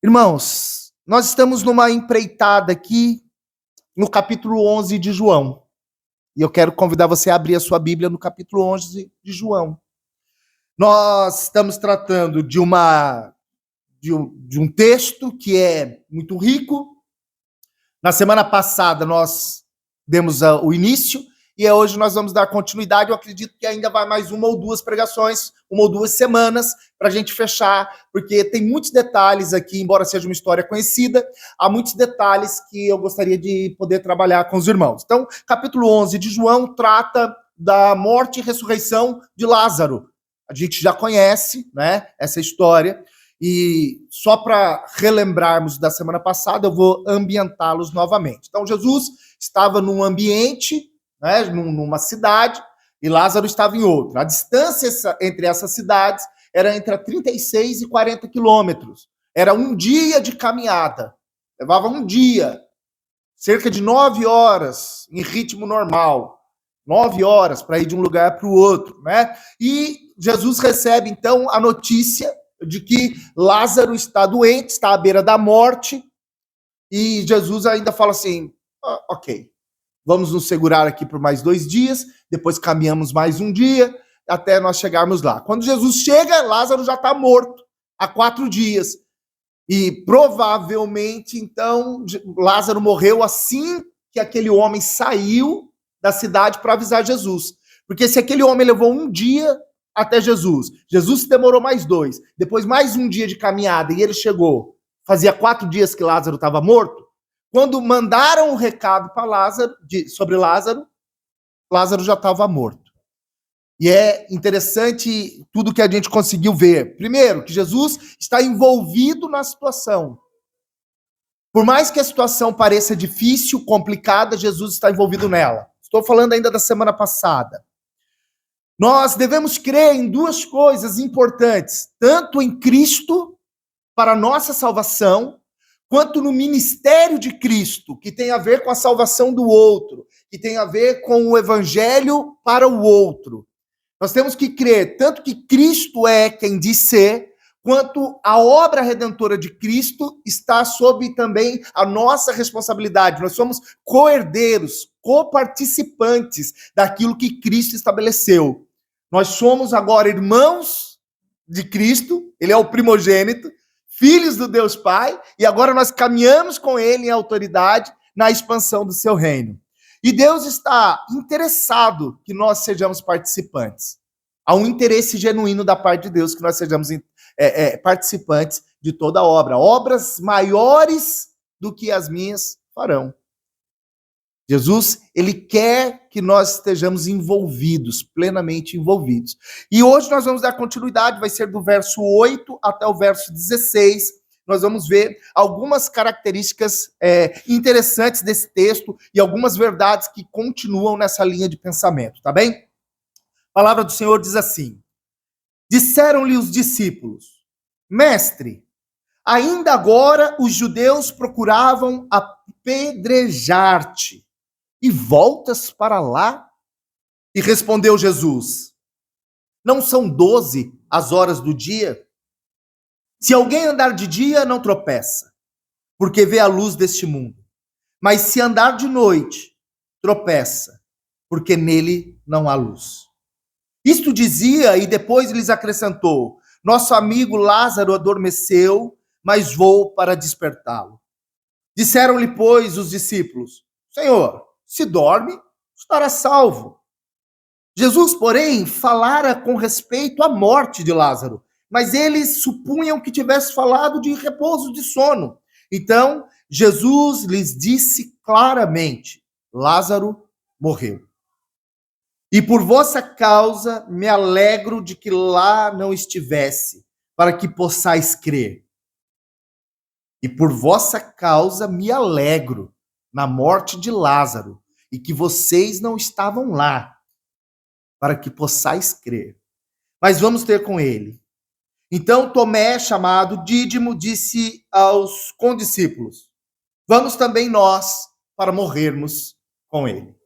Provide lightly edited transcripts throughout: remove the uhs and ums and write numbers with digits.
Irmãos, nós estamos numa empreitada aqui no capítulo 11 de João. E eu quero convidar você a abrir a sua Bíblia no capítulo 11 de João. Nós estamos tratando de um texto que é muito rico. Na semana passada nós demos o início e hoje nós vamos dar continuidade. Eu acredito que ainda vai mais uma ou duas pregações, uma ou duas semanas para a gente fechar, porque tem muitos detalhes aqui, embora seja uma história conhecida, há muitos detalhes que eu gostaria de poder trabalhar com os irmãos. Então, capítulo 11 de João trata da morte e ressurreição de Lázaro. A gente já conhece, né, essa história. E só para relembrarmos da semana passada, eu vou ambientá-los novamente. Então, Jesus estava num ambiente, né, numa cidade, e Lázaro estava em outra. A distância entre essas cidades era entre 36 e 40 quilômetros. Era um dia de caminhada. Levava um dia, cerca de 9 horas, em ritmo normal. 9 horas para ir de um lugar para o outro, né? E Jesus recebe, então, a notícia de que Lázaro está doente, está à beira da morte, e Jesus ainda fala assim, ok, vamos nos segurar aqui por mais 2 dias, depois caminhamos mais um dia, até nós chegarmos lá. Quando Jesus chega, Lázaro já está morto, há 4 dias, e provavelmente, então, Lázaro morreu assim que aquele homem saiu da cidade para avisar Jesus, porque se aquele homem levou um dia até Jesus. Jesus demorou mais 2. Depois mais um dia de caminhada e ele chegou. Fazia 4 dias que Lázaro estava morto. Quando mandaram o recado para Lázaro, sobre Lázaro, Lázaro já estava morto. E é interessante tudo que a gente conseguiu ver. Primeiro, que Jesus está envolvido na situação. Por mais que a situação pareça difícil, complicada, Jesus está envolvido nela. Estou falando ainda da semana passada. Nós devemos crer em 2 coisas importantes, tanto em Cristo, para a nossa salvação, quanto no ministério de Cristo, que tem a ver com a salvação do outro, que tem a ver com o evangelho para o outro. Nós temos que crer tanto que Cristo é quem diz ser, quanto a obra redentora de Cristo está sob também a nossa responsabilidade. Nós somos co-herdeiros, coparticipantes daquilo que Cristo estabeleceu. Nós somos agora irmãos de Cristo, ele é o primogênito, filhos do Deus Pai, e agora nós caminhamos com ele em autoridade na expansão do seu reino. E Deus está interessado que nós sejamos participantes. Há um interesse genuíno da parte de Deus que nós sejamos participantes de toda a obra. Obras maiores do que as minhas farão. Jesus, ele quer que nós estejamos envolvidos, plenamente envolvidos. E hoje nós vamos dar continuidade, vai ser do verso 8 até o verso 16. Nós vamos ver algumas características interessantes desse texto e algumas verdades que continuam nessa linha de pensamento, tá bem? A palavra do Senhor diz assim: disseram-lhe os discípulos, mestre, ainda agora os judeus procuravam apedrejar-te, e voltas para lá? E respondeu Jesus, não são 12 as horas do dia? Se alguém andar de dia, não tropeça, porque vê a luz deste mundo. Mas se andar de noite, tropeça, porque nele não há luz. Isto dizia, e depois lhes acrescentou, nosso amigo Lázaro adormeceu, mas vou para despertá-lo. Disseram-lhe, pois, os discípulos, Senhor, se dorme, estará salvo. Jesus, porém, falara com respeito à morte de Lázaro, mas eles supunham que tivesse falado de repouso de sono. Então, Jesus lhes disse claramente, Lázaro morreu. E por vossa causa me alegro de que lá não estivesse, para que possais crer. E por vossa causa me alegro na morte de Lázaro, e que vocês não estavam lá, para que possais crer. Mas vamos ter com ele. Então Tomé, chamado Dídimo, disse aos condiscípulos, vamos também nós para morrermos com ele.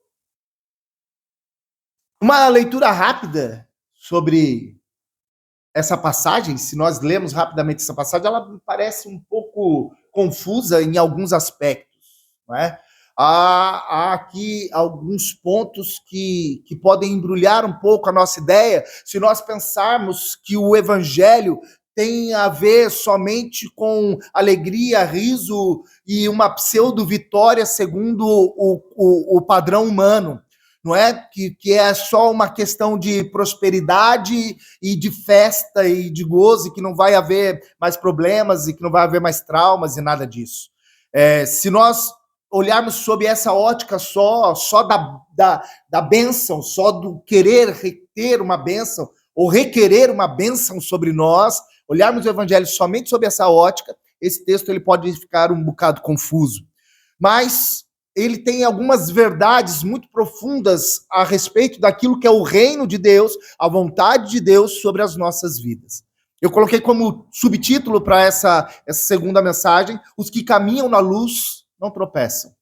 Uma leitura rápida sobre essa passagem, se nós lemos rapidamente essa passagem, ela me parece um pouco pouco confusa em alguns aspectos, não é? Há aqui alguns pontos que podem embrulhar um pouco a nossa ideia, se nós pensarmos que o evangelho tem a ver somente com alegria, riso e uma pseudo-vitória segundo o padrão humano, não é? Que é só uma questão de prosperidade e de festa e de gozo, e que não vai haver mais problemas e que não vai haver mais traumas e nada disso. Se nós olharmos sob essa ótica só da bênção, só do querer reter uma bênção ou requerer uma bênção sobre nós, olharmos o evangelho somente sob essa ótica, esse texto ele pode ficar um bocado confuso. Mas ele tem algumas verdades muito profundas a respeito daquilo que é o reino de Deus, a vontade de Deus sobre as nossas vidas. Eu coloquei como subtítulo para essa segunda mensagem: os que caminham na luz não tropeçam.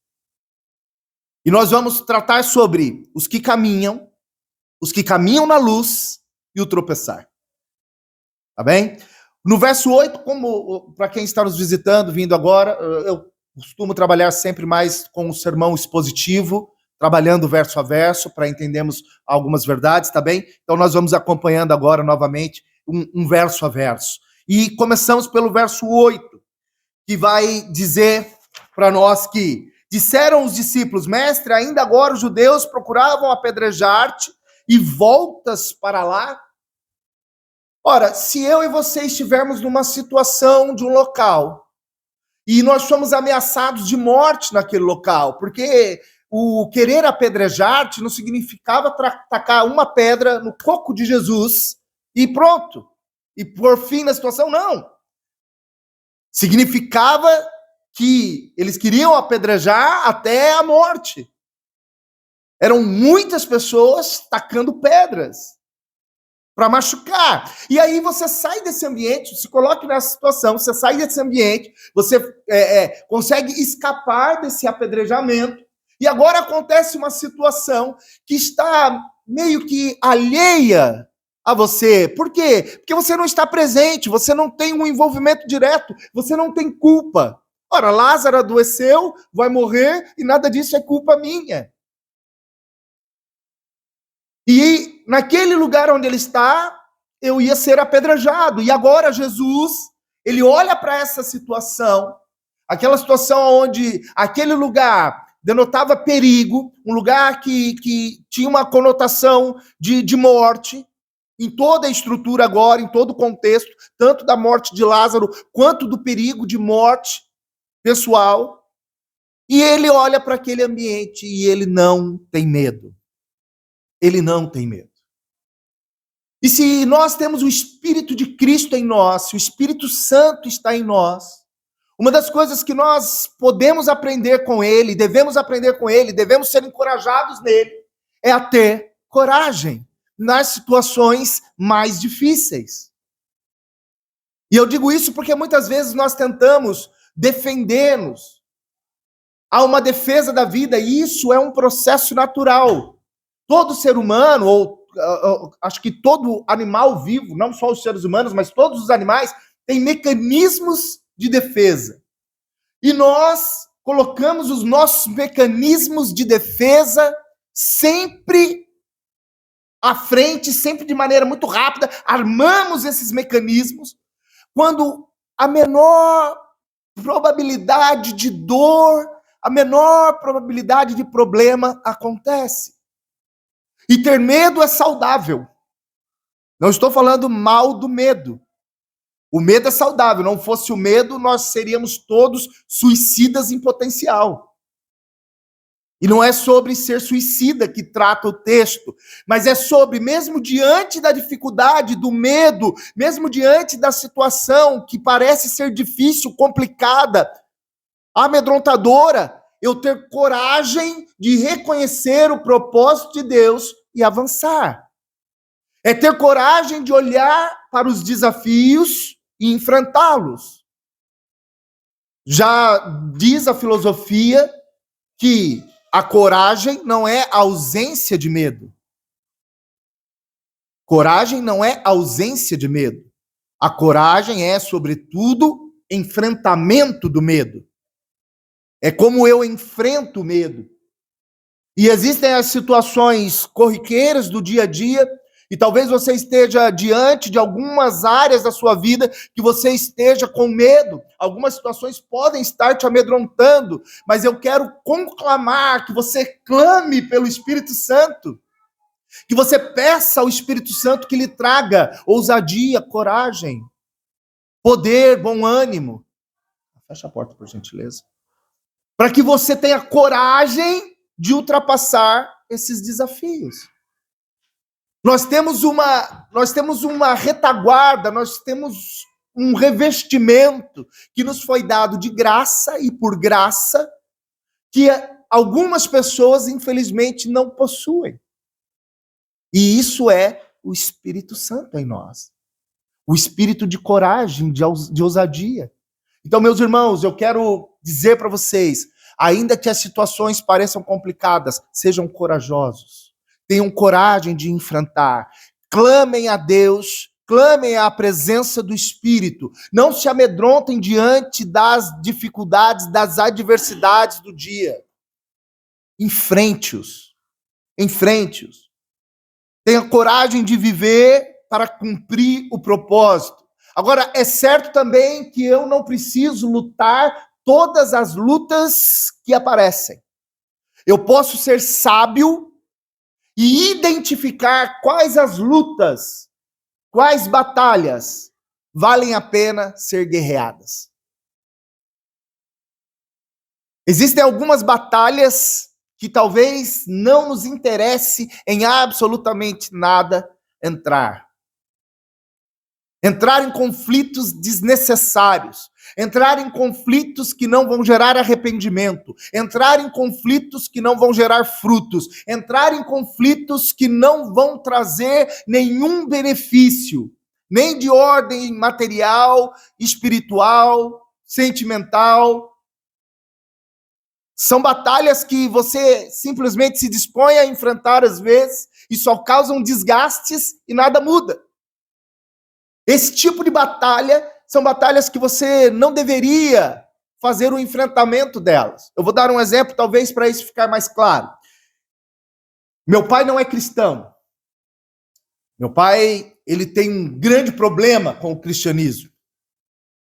E nós vamos tratar sobre os que caminham na luz e o tropeçar. Tá bem? No verso 8, como para quem está nos visitando, vindo agora, eu costumo trabalhar sempre mais com o sermão expositivo, trabalhando verso a verso, para entendermos algumas verdades, tá bem? Então nós vamos acompanhando agora novamente um verso a verso. E começamos pelo verso 8, que vai dizer para nós que disseram os discípulos: mestre, ainda agora os judeus procuravam apedrejar-te e voltas para lá? Ora, se eu e você estivermos numa situação de um local e nós somos ameaçados de morte naquele local, porque o querer apedrejar-te não significava tacar uma pedra no coco de Jesus e pronto, e por fim na situação, não. Significava que eles queriam apedrejar até a morte. Eram muitas pessoas tacando pedras para machucar. E aí você sai desse ambiente, se coloque nessa situação, você sai desse ambiente, você consegue escapar desse apedrejamento, e agora acontece uma situação que está meio que alheia a você. Por quê? Porque você não está presente, você não tem um envolvimento direto, você não tem culpa. Ora, Lázaro adoeceu, vai morrer, e nada disso é culpa minha. E naquele lugar onde ele está, eu ia ser apedrejado. E agora Jesus, ele olha para essa situação, aquela situação onde aquele lugar denotava perigo, um lugar que tinha uma conotação de morte, em toda a estrutura agora, em todo o contexto, tanto da morte de Lázaro, quanto do perigo de morte pessoal. E ele olha para aquele ambiente e ele não tem medo. Ele não tem medo. E se nós temos o Espírito de Cristo em nós, se o Espírito Santo está em nós, uma das coisas que nós podemos aprender com ele, devemos aprender com ele, devemos ser encorajados nele, é a ter coragem nas situações mais difíceis. E eu digo isso porque muitas vezes nós tentamos defender-nos. Há uma defesa da vida, e isso é um processo natural. Todo ser humano, ou acho que todo animal vivo, não só os seres humanos, mas todos os animais, têm mecanismos de defesa. E nós colocamos os nossos mecanismos de defesa sempre à frente, sempre de maneira muito rápida, armamos esses mecanismos, quando a menor probabilidade de dor, a menor probabilidade de problema acontece. E ter medo é saudável. Não estou falando mal do medo. O medo é saudável. Não fosse o medo, nós seríamos todos suicidas em potencial. E não é sobre ser suicida que trata o texto, mas é sobre, mesmo diante da dificuldade, do medo, mesmo diante da situação que parece ser difícil, complicada, amedrontadora, eu ter coragem de reconhecer o propósito de Deus e avançar. É ter coragem de olhar para os desafios e enfrentá-los. Já diz a filosofia que a coragem não é ausência de medo. Coragem não é ausência de medo. A coragem é, sobretudo, enfrentamento do medo. É como eu enfrento o medo. E existem as situações corriqueiras do dia a dia, e talvez você esteja diante de algumas áreas da sua vida que você esteja com medo. Algumas situações podem estar te amedrontando, mas eu quero conclamar que você clame pelo Espírito Santo, que você peça ao Espírito Santo que lhe traga ousadia, coragem, poder, bom ânimo. Fecha a porta, por gentileza. Para que você tenha coragem de ultrapassar esses desafios. Nós temos uma retaguarda, nós temos um revestimento que nos foi dado de graça e por graça, que algumas pessoas, infelizmente, não possuem. E isso é o Espírito Santo em nós. O espírito de coragem, de ousadia. Então, meus irmãos, eu quero dizer para vocês, ainda que as situações pareçam complicadas, sejam corajosos. Tenham coragem de enfrentar. Clamem a Deus, clamem à presença do Espírito. Não se amedrontem diante das dificuldades, das adversidades do dia. Enfrente-os. Enfrente-os. Tenha coragem de viver para cumprir o propósito. Agora, é certo também que eu não preciso lutar todas as lutas que aparecem. Eu posso ser sábio e identificar quais as lutas, quais batalhas valem a pena ser guerreadas. Existem algumas batalhas que talvez não nos interesse em absolutamente nada entrar. Entrar em conflitos desnecessários, entrar em conflitos que não vão gerar arrependimento, entrar em conflitos que não vão gerar frutos, entrar em conflitos que não vão trazer nenhum benefício, nem de ordem material, espiritual, sentimental. São batalhas que você simplesmente se dispõe a enfrentar às vezes e só causam desgastes e nada muda. Esse tipo de batalha são batalhas que você não deveria fazer o enfrentamento delas. Eu vou dar um exemplo, talvez, para isso ficar mais claro. Meu pai não é cristão. Meu pai, ele tem um grande problema com o cristianismo.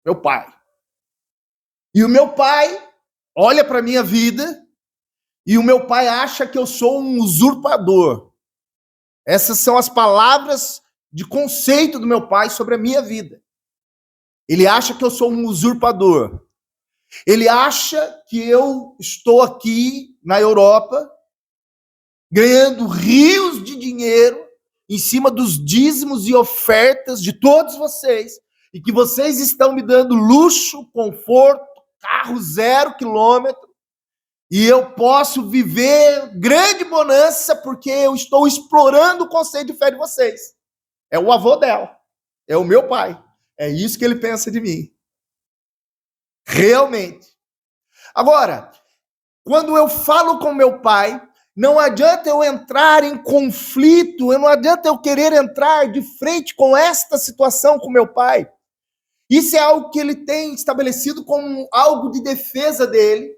Meu pai. E o meu pai olha para a minha vida e o meu pai acha que eu sou um usurpador. Essas são as palavras de conceito do meu pai sobre a minha vida. Ele acha que eu sou um usurpador. Ele acha que eu estou aqui na Europa ganhando rios de dinheiro em cima dos dízimos e ofertas de todos vocês e que vocês estão me dando luxo, conforto, carro 0 quilômetro e eu posso viver grande bonança porque eu estou explorando o conceito de fé de vocês. É o avô dela. É o meu pai. É isso que ele pensa de mim. Realmente. Agora, quando eu falo com meu pai, não adianta eu entrar em conflito, não adianta eu querer entrar de frente com esta situação com meu pai. Isso é algo que ele tem estabelecido como algo de defesa dele.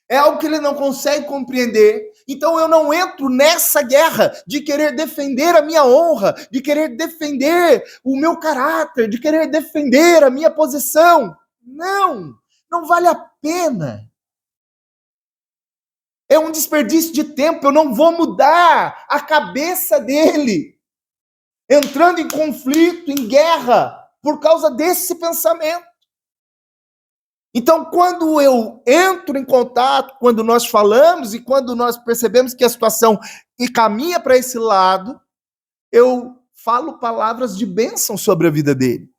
É algo que ele não consegue compreender. Então eu não entro nessa guerra de querer defender a minha honra, de querer defender o meu caráter, de querer defender a minha posição. Não, não vale a pena. É um desperdício de tempo, eu não vou mudar a cabeça dele, entrando em conflito, em guerra, por causa desse pensamento. Então, quando eu entro em contato, quando nós falamos e quando nós percebemos que a situação caminha para esse lado, eu falo palavras de bênção sobre a vida dele.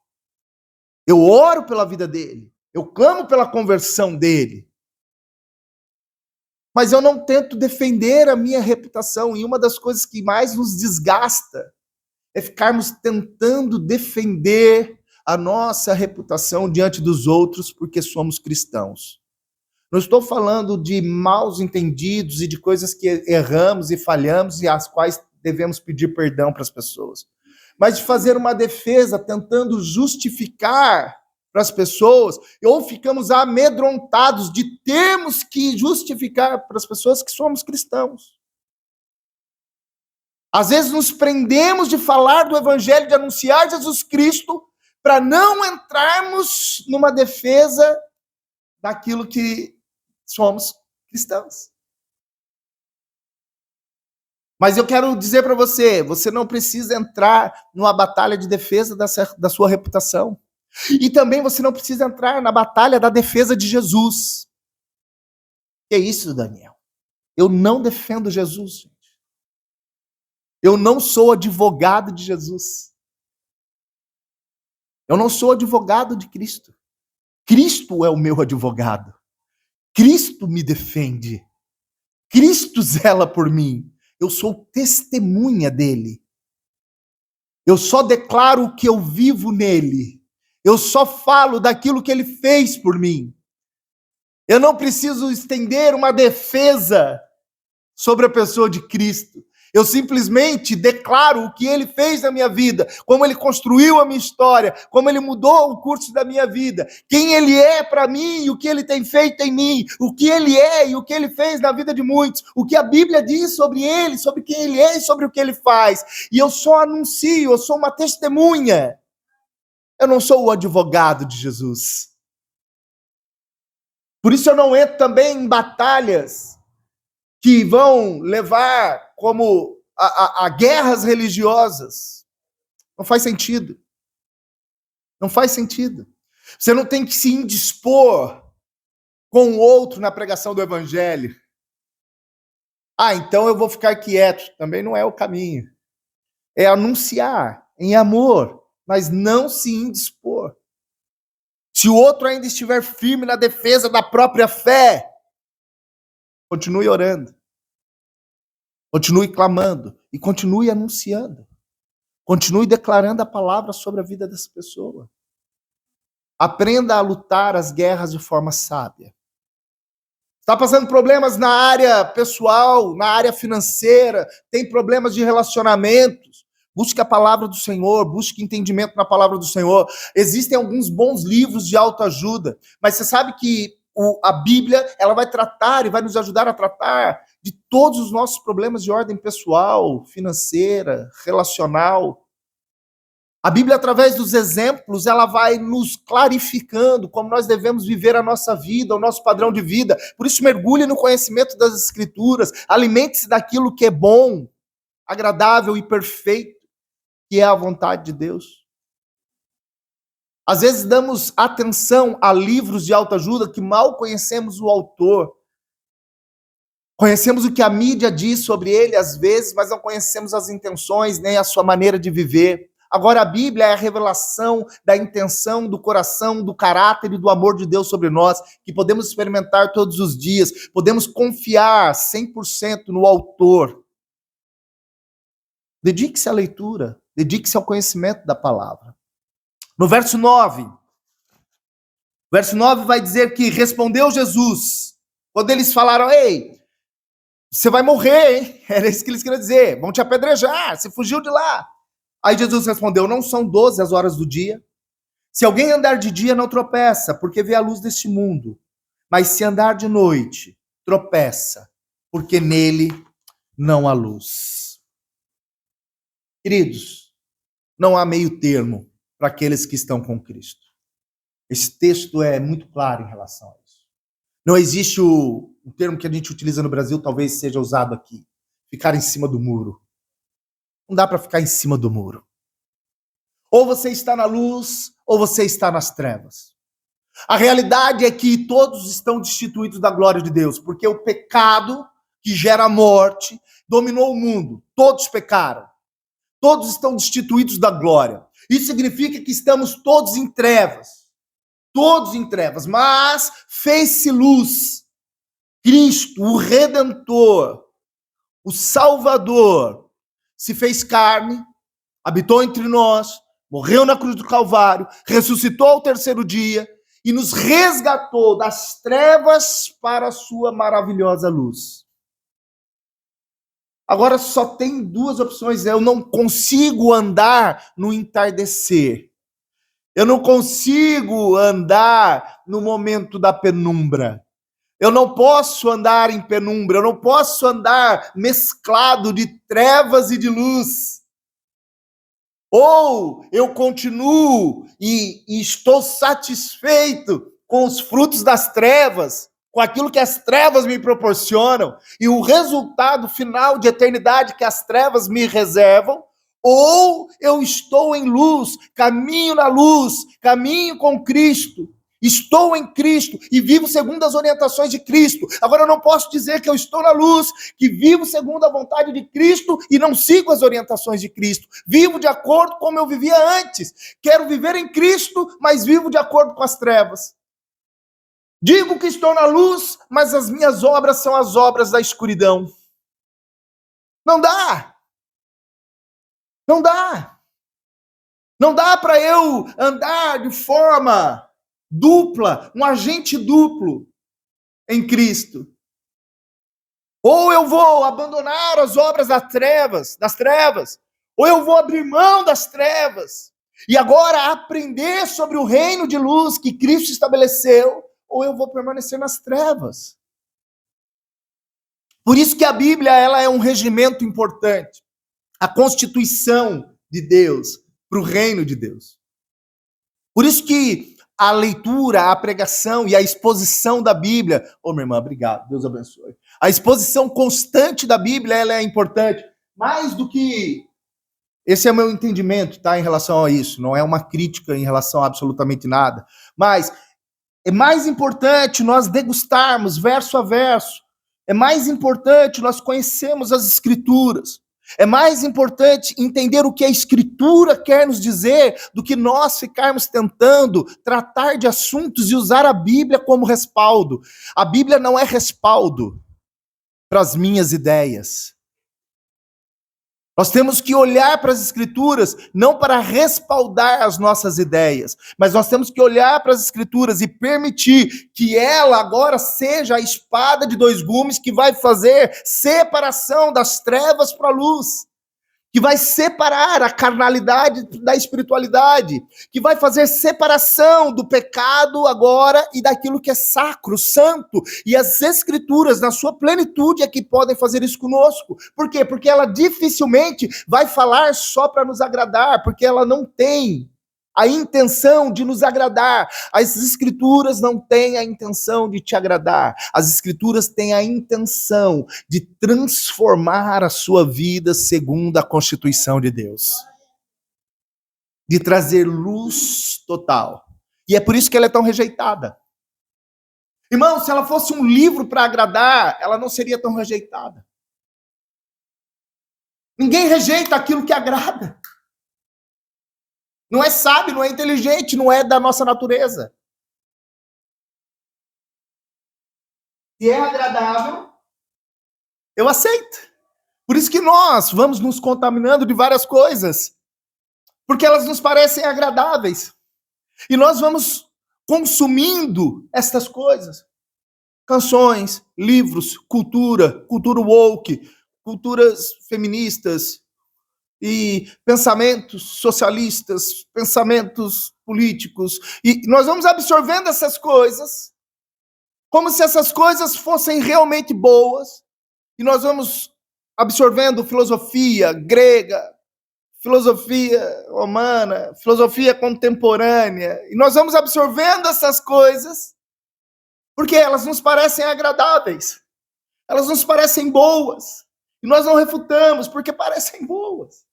Eu oro pela vida dele. Eu clamo pela conversão dele. Mas eu não tento defender a minha reputação. E uma das coisas que mais nos desgasta é ficarmos tentando defender a nossa reputação diante dos outros porque somos cristãos. Não estou falando de maus entendidos e de coisas que erramos e falhamos e as quais devemos pedir perdão para as pessoas, mas de fazer uma defesa tentando justificar para as pessoas, ou ficamos amedrontados de termos que justificar para as pessoas que somos cristãos. Às vezes nos prendemos de falar do evangelho, de anunciar Jesus Cristo, para não entrarmos numa defesa daquilo que somos cristãos. Mas eu quero dizer para você, você não precisa entrar numa batalha de defesa da sua reputação. E também você não precisa entrar na batalha da defesa de Jesus. Que é isso, Daniel? Eu não defendo Jesus, gente. Eu não sou advogado de Jesus. Eu não sou advogado de Cristo. Cristo é o meu advogado. Cristo me defende. Cristo zela por mim. Eu sou testemunha dele. Eu só declaro o que eu vivo nele. Eu só falo daquilo que ele fez por mim. Eu não preciso estender uma defesa sobre a pessoa de Cristo. Eu simplesmente declaro o que ele fez na minha vida, como ele construiu a minha história, como ele mudou o curso da minha vida, quem ele é para mim e o que ele tem feito em mim, o que ele é e o que ele fez na vida de muitos, o que a Bíblia diz sobre ele, sobre quem ele é e sobre o que ele faz. E eu só anuncio, eu sou uma testemunha. Eu não sou o advogado de Jesus. Por isso eu não entro também em batalhas que vão levar como a guerras religiosas. Não faz sentido. Não faz sentido. Você não tem que se indispor com o outro na pregação do evangelho. Então eu vou ficar quieto. Também não é o caminho. É anunciar em amor, mas não se indispor. Se o outro ainda estiver firme na defesa da própria fé, continue orando. Continue clamando e continue anunciando. Continue declarando a palavra sobre a vida dessa pessoa. Aprenda a lutar as guerras de forma sábia. Está passando problemas na área pessoal, na área financeira, tem problemas de relacionamentos. Busque a palavra do Senhor, busque entendimento na palavra do Senhor. Existem alguns bons livros de autoajuda, mas você sabe que a Bíblia ela vai tratar e vai nos ajudar a tratar de todos os nossos problemas de ordem pessoal, financeira, relacional. A Bíblia, através dos exemplos, ela vai nos clarificando como nós devemos viver a nossa vida, o nosso padrão de vida. Por isso, mergulhe no conhecimento das Escrituras, alimente-se daquilo que é bom, agradável e perfeito, que é a vontade de Deus. Às vezes damos atenção a livros de autoajuda que mal conhecemos o autor. Conhecemos o que a mídia diz sobre ele, às vezes, mas não conhecemos as intenções, nem a sua maneira de viver. Agora, a Bíblia é a revelação da intenção, do coração, do caráter e do amor de Deus sobre nós, que podemos experimentar todos os dias. Podemos confiar 100% no autor. Dedique-se à leitura, dedique-se ao conhecimento da palavra. No verso 9, vai dizer que respondeu Jesus, quando eles falaram, ei, você vai morrer, hein? Era isso que eles queriam dizer, vão te apedrejar, você fugiu de lá. Aí Jesus respondeu, não são 12 as horas do dia? Se alguém andar de dia, não tropeça, porque vê a luz deste mundo. Mas se andar de noite, tropeça, porque nele não há luz. Queridos, não há meio termo para aqueles que estão com Cristo. Esse texto é muito claro em relação a isso. Não existe o termo que a gente utiliza no Brasil, talvez seja usado aqui, ficar em cima do muro. Não dá para ficar em cima do muro. Ou você está na luz, ou você está nas trevas. A realidade é que todos estão destituídos da glória de Deus, porque o pecado que gera morte dominou o mundo. Todos pecaram. Todos estão destituídos da glória. Isso significa que estamos todos em trevas. Todos em trevas. Mas fez-se luz. Cristo, o Redentor, o Salvador, se fez carne, habitou entre nós, morreu na cruz do Calvário, ressuscitou ao terceiro dia e nos resgatou das trevas para a sua maravilhosa luz. Agora só tem duas opções. Eu não consigo andar no entardecer. Eu não consigo andar no momento da penumbra. Eu não posso andar em penumbra, eu não posso andar mesclado de trevas e de luz. Ou eu continuo e estou satisfeito com os frutos das trevas, com aquilo que as trevas me proporcionam, e o resultado final de eternidade que as trevas me reservam, ou eu estou em luz, caminho na luz, caminho com Cristo, estou em Cristo e vivo segundo as orientações de Cristo. Agora eu não posso dizer que eu estou na luz, que vivo segundo a vontade de Cristo e não sigo as orientações de Cristo. Vivo de acordo com como eu vivia antes. Quero viver em Cristo, mas vivo de acordo com as trevas. Digo que estou na luz, mas as minhas obras são as obras da escuridão. Não dá. Não dá. Não dá para eu andar de forma dupla, um agente duplo em Cristo. Ou eu vou abandonar as obras das trevas, ou eu vou abrir mão das trevas e agora aprender sobre o reino de luz que Cristo estabeleceu, ou eu vou permanecer nas trevas. Por isso que a Bíblia, ela é um regimento importante, a constituição de Deus para o reino de Deus. Por isso que a leitura, a pregação e a exposição da Bíblia, minha irmã, obrigado, Deus abençoe. A exposição constante da Bíblia, ela é importante, mais do que... Esse é o meu entendimento, tá, em relação a isso, não é uma crítica em relação a absolutamente nada, mas é mais importante nós degustarmos verso a verso, é mais importante nós conhecermos as Escrituras, é mais importante entender o que a Escritura quer nos dizer do que nós ficarmos tentando tratar de assuntos e usar a Bíblia como respaldo. A Bíblia não é respaldo para as minhas ideias. Nós temos que olhar para as Escrituras não para respaldar as nossas ideias, mas nós temos que olhar para as Escrituras e permitir que ela agora seja a espada de dois gumes que vai fazer separação das trevas para a luz, que vai separar a carnalidade da espiritualidade, que vai fazer separação do pecado agora e daquilo que é sacro, santo, e as Escrituras, na sua plenitude, é que podem fazer isso conosco. Por quê? Porque ela dificilmente vai falar só para nos agradar, porque ela não tem a intenção de nos agradar. As Escrituras não têm a intenção de te agradar. As Escrituras têm a intenção de transformar a sua vida segundo a Constituição de Deus. De trazer luz total. E é por isso que ela é tão rejeitada. Irmão, se ela fosse um livro para agradar, ela não seria tão rejeitada. Ninguém rejeita aquilo que agrada. Não é sábio, não é inteligente, não é da nossa natureza. Se é agradável, eu aceito. Por isso que nós vamos nos contaminando de várias coisas, porque elas nos parecem agradáveis. E nós vamos consumindo estas coisas. Canções, livros, cultura woke, culturas feministas, e pensamentos socialistas, pensamentos políticos, e nós vamos absorvendo essas coisas, como se essas coisas fossem realmente boas, e nós vamos absorvendo filosofia grega, filosofia romana, filosofia contemporânea, e nós vamos absorvendo essas coisas, porque elas nos parecem agradáveis, elas nos parecem boas, e nós não refutamos, porque parecem boas.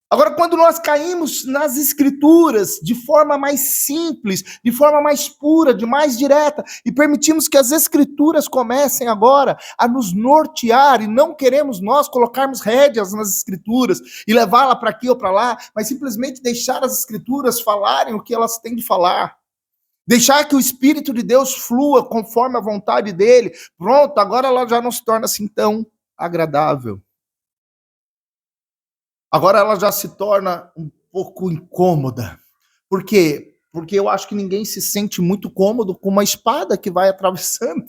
Agora, quando nós caímos nas Escrituras de forma mais simples, de forma mais pura, de mais direta, e permitimos que as Escrituras comecem agora a nos nortear, e não queremos nós colocarmos rédeas nas Escrituras e levá-la para aqui ou para lá, mas simplesmente deixar as Escrituras falarem o que elas têm de falar. Deixar que o Espírito de Deus flua conforme a vontade dele. Pronto, agora ela já não se torna assim tão agradável. Agora ela já se torna um pouco incômoda. Por quê? Porque eu acho que ninguém se sente muito cômodo com uma espada que vai atravessando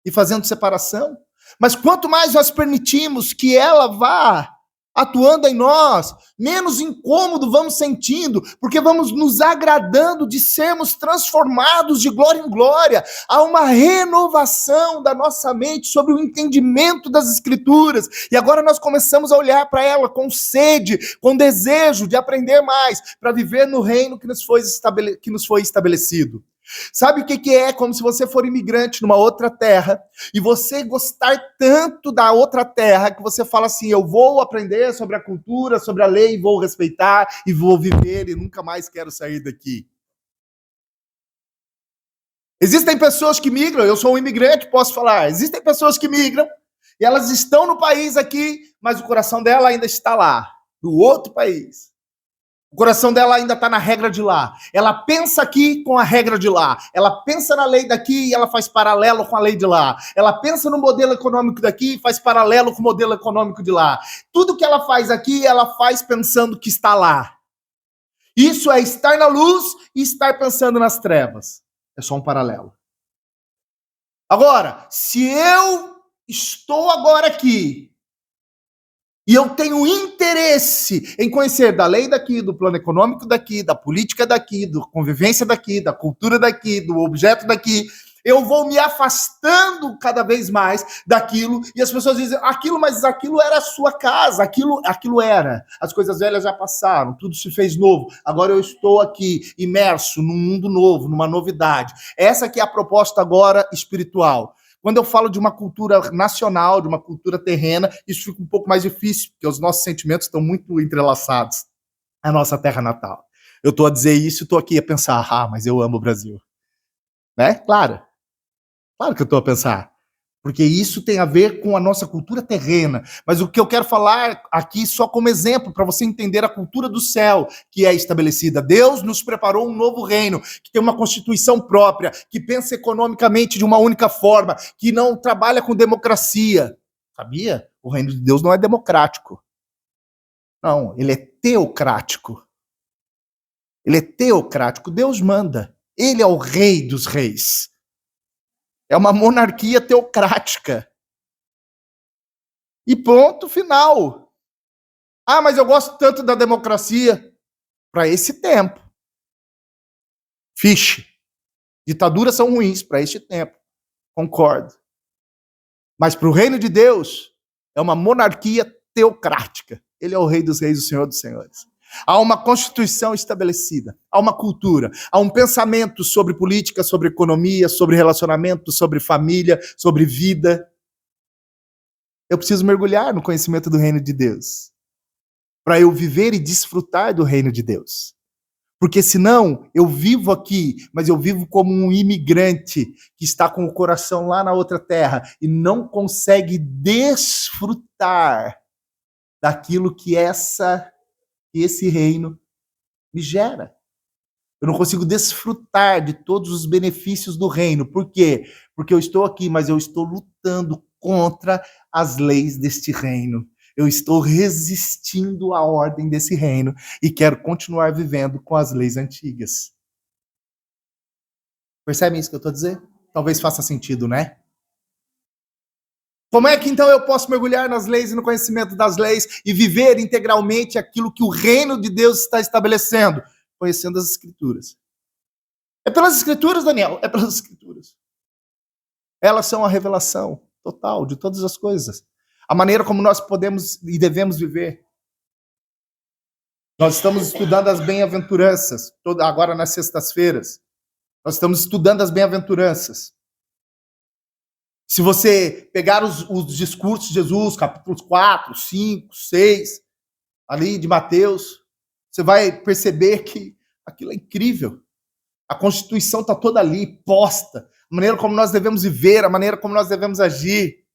e fazendo separação. Mas quanto mais nós permitimos que ela vá atuando em nós, menos incômodo vamos sentindo, porque vamos nos agradando de sermos transformados de glória em glória. Há uma renovação da nossa mente sobre o entendimento das Escrituras, e agora nós começamos a olhar para ela com sede, com desejo de aprender mais, para viver no reino que nos foi estabelecido. Sabe o que é? Como se você for imigrante numa outra terra e você gostar tanto da outra terra que você fala assim: eu vou aprender sobre a cultura, sobre a lei, vou respeitar e vou viver e nunca mais quero sair daqui. Existem pessoas que migram, eu sou um imigrante, posso falar. Existem pessoas que migram e elas estão no país aqui, mas o coração dela ainda está lá, no outro país. O coração dela ainda está na regra de lá. Ela pensa aqui com a regra de lá. Ela pensa na lei daqui e ela faz paralelo com a lei de lá. Ela pensa no modelo econômico daqui e faz paralelo com o modelo econômico de lá. Tudo que ela faz aqui, ela faz pensando que está lá. Isso é estar na luz e estar pensando nas trevas. É só um paralelo. Agora, se eu estou agora aqui e eu tenho interesse em conhecer da lei daqui, do plano econômico daqui, da política daqui, da convivência daqui, da cultura daqui, do objeto daqui, eu vou me afastando cada vez mais daquilo, e as pessoas dizem, mas aquilo era a sua casa, aquilo era. As coisas velhas já passaram, tudo se fez novo. Agora eu estou aqui, imerso num mundo novo, numa novidade. Essa aqui é a proposta agora espiritual. Quando eu falo de uma cultura nacional, de uma cultura terrena, isso fica um pouco mais difícil, porque os nossos sentimentos estão muito entrelaçados à nossa terra natal. Eu estou a dizer isso e estou aqui a pensar, mas eu amo o Brasil. Né? Claro que eu estou a pensar. Porque isso tem a ver com a nossa cultura terrena. Mas o que eu quero falar aqui só como exemplo, para você entender a cultura do céu que é estabelecida. Deus nos preparou um novo reino, que tem uma constituição própria, que pensa economicamente de uma única forma, que não trabalha com democracia. Sabia? O reino de Deus não é democrático. Não, ele é teocrático. Ele é teocrático. Deus manda. Ele é o rei dos reis. É uma monarquia teocrática. E ponto final. Mas eu gosto tanto da democracia. Para esse tempo. Fiche. Ditaduras são ruins para este tempo. Concordo. Mas para o reino de Deus, é uma monarquia teocrática. Ele é o rei dos reis, o senhor dos senhores. Há uma constituição estabelecida, há uma cultura, há um pensamento sobre política, sobre economia, sobre relacionamento, sobre família, sobre vida. Eu preciso mergulhar no conhecimento do reino de Deus, para eu viver e desfrutar do reino de Deus. Porque senão, eu vivo aqui, mas eu vivo como um imigrante que está com o coração lá na outra terra e não consegue desfrutar daquilo que esse reino me gera. Eu não consigo desfrutar de todos os benefícios do reino. Por quê? Porque eu estou aqui, mas eu estou lutando contra as leis deste reino. Eu estou resistindo à ordem desse reino e quero continuar vivendo com as leis antigas. Percebem isso que eu estou dizendo? Talvez faça sentido, né? Como é que então eu posso mergulhar nas leis e no conhecimento das leis e viver integralmente aquilo que o reino de Deus está estabelecendo? Conhecendo as Escrituras. É pelas Escrituras, Daniel? É pelas Escrituras. Elas são a revelação total de todas as coisas. A maneira como nós podemos e devemos viver. Nós estamos estudando as bem-aventuranças, agora nas sextas-feiras. Nós estamos estudando as bem-aventuranças. Se você pegar os discursos de Jesus, capítulos 4, 5, 6, ali de Mateus, você vai perceber que aquilo é incrível. A Constituição está toda ali, posta. A maneira como nós devemos viver, a maneira como nós devemos agir.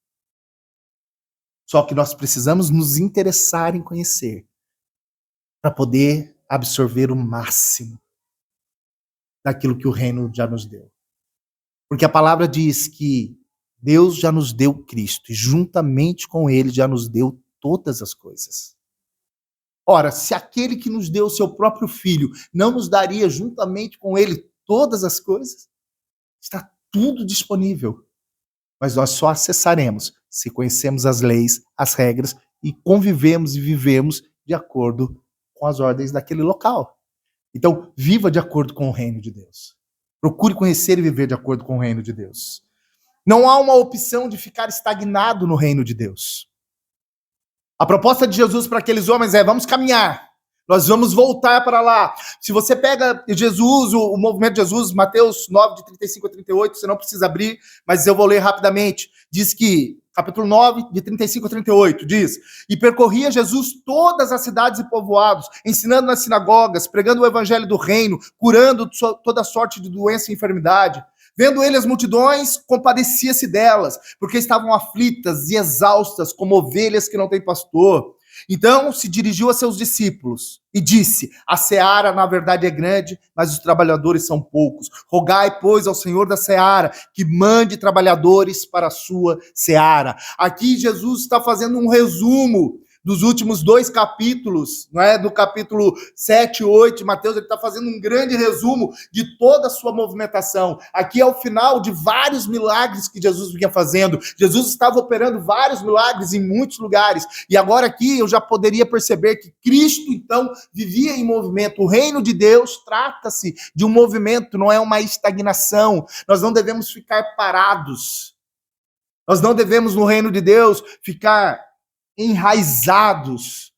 Só que nós precisamos nos interessar em conhecer para poder absorver o máximo daquilo que o reino já nos deu. Porque a palavra diz que Deus já nos deu Cristo e juntamente com ele já nos deu todas as coisas. Ora, se aquele que nos deu o seu próprio filho não nos daria juntamente com ele todas as coisas, está tudo disponível. Mas nós só acessaremos se conhecemos as leis, as regras e convivemos e vivemos de acordo com as ordens daquele local. Então, viva de acordo com o reino de Deus. Procure conhecer e viver de acordo com o reino de Deus. Não há uma opção de ficar estagnado no reino de Deus. A proposta de Jesus para aqueles homens é: vamos caminhar, nós vamos voltar para lá. Se você pega Jesus, o movimento de Jesus, Mateus 9, de 35 a 38, você não precisa abrir, mas eu vou ler rapidamente. Diz que, capítulo 9, de 35 a 38, diz: e percorria Jesus todas as cidades e povoados, ensinando nas sinagogas, pregando o evangelho do reino, curando toda sorte de doença e enfermidade. Vendo ele as multidões, compadecia-se delas, porque estavam aflitas e exaustas, como ovelhas que não têm pastor. Então se dirigiu a seus discípulos e disse: a seara, na verdade, é grande, mas os trabalhadores são poucos. Rogai, pois, ao Senhor da seara que mande trabalhadores para a sua seara. Aqui Jesus está fazendo um resumo dos últimos 2 capítulos, não é? Do capítulo 7 e 8 de Mateus, ele está fazendo um grande resumo de toda a sua movimentação. Aqui é o final de vários milagres que Jesus vinha fazendo. Jesus estava operando vários milagres em muitos lugares. E agora aqui eu já poderia perceber que Cristo, então, vivia em movimento. O reino de Deus trata-se de um movimento, não é uma estagnação. Nós não devemos ficar parados. Nós não devemos, no reino de Deus, ficar enraizados.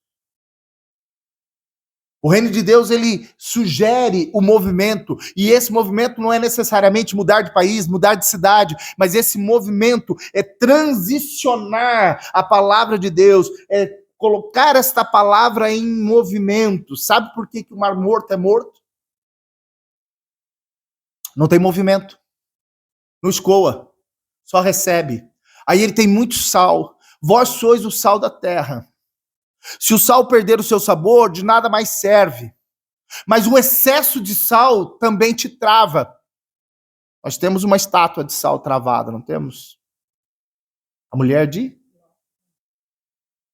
O reino de Deus, ele sugere o movimento, e esse movimento não é necessariamente mudar de país, mudar de cidade, mas esse movimento é transicionar a palavra de Deus, é colocar esta palavra em movimento. Sabe por que o Mar Morto é morto? Não tem movimento, não escoa, só recebe. Aí ele tem muito sal. Vós sois o sal da terra. Se o sal perder o seu sabor, de nada mais serve. Mas o excesso de sal também te trava. Nós temos uma estátua de sal travada, não temos? A mulher de...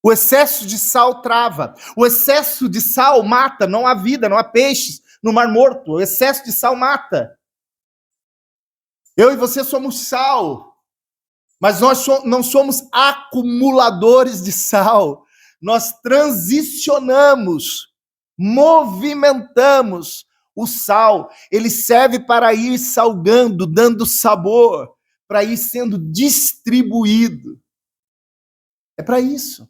O excesso de sal trava. O excesso de sal mata. Não há vida, não há peixes no Mar Morto. O excesso de sal mata. Eu e você somos sal. Mas nós não somos acumuladores de sal. Nós transicionamos, movimentamos o sal. Ele serve para ir salgando, dando sabor, para ir sendo distribuído. É para isso.